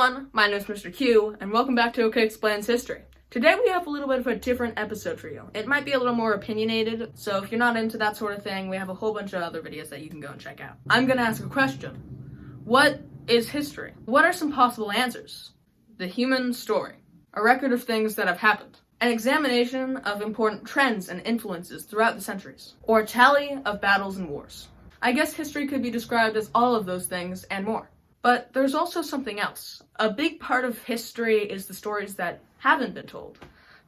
everyone, my name is Mr. Q, and welcome back to OK Explains History. Today we have a little bit of a different episode for you. It might be a little more opinionated, so if you're not into that sort of thing, we have a whole bunch of other videos that you can go and check out. I'm gonna ask a question. What is history? What are some possible answers? The human story. A record of things that have happened. An examination of important trends and influences throughout the centuries. Or a tally of battles and wars. I guess history could be described as all of those things and more. But there's also something else. A big part of history is the stories that haven't been told.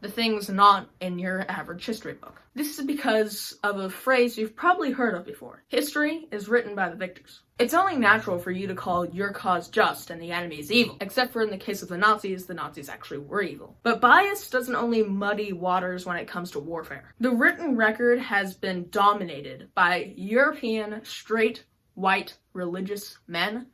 The things not in your average history book. This is because of a phrase you've probably heard of before. History is written by the victors. It's only natural for you to call your cause just and the enemy's evil. Except for in the case of the Nazis actually were evil. But bias doesn't only muddy waters when it comes to warfare. The written record has been dominated by European, straight, white, religious men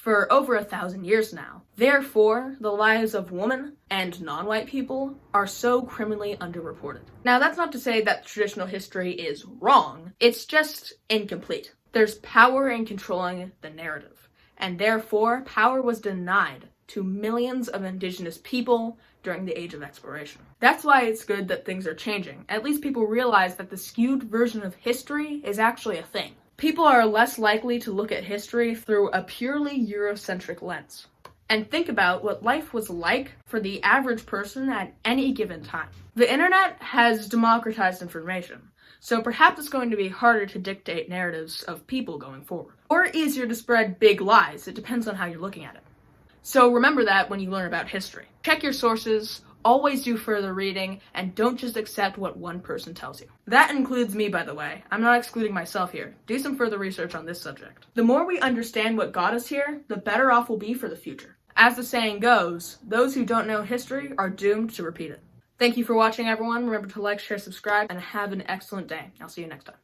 for over 1,000 years now. Therefore, the lives of women and non-white people are so criminally underreported. Now, that's not to say that traditional history is wrong, it's just incomplete. There's power in controlling the narrative, and therefore, power was denied to millions of indigenous people during the Age of Exploration. That's why it's good that things are changing. At least people realize that the skewed version of history is actually a thing. People are less likely to look at history through a purely Eurocentric lens and think about what life was like for the average person at any given time. The internet has democratized information, so perhaps it's going to be harder to dictate narratives of people going forward. Or easier to spread big lies. It depends on how you're looking at it. So remember that when you learn about history. Check your sources, always do further reading, and don't just accept what one person tells you. That includes me, by the way. I'm not excluding myself here. Do some further research on this subject. The more we understand what got us here, the better off we'll be for the future. As the saying goes, those who don't know history are doomed to repeat it. Thank you for watching, everyone. Remember to like, share, subscribe, and have an excellent day. I'll see you next time.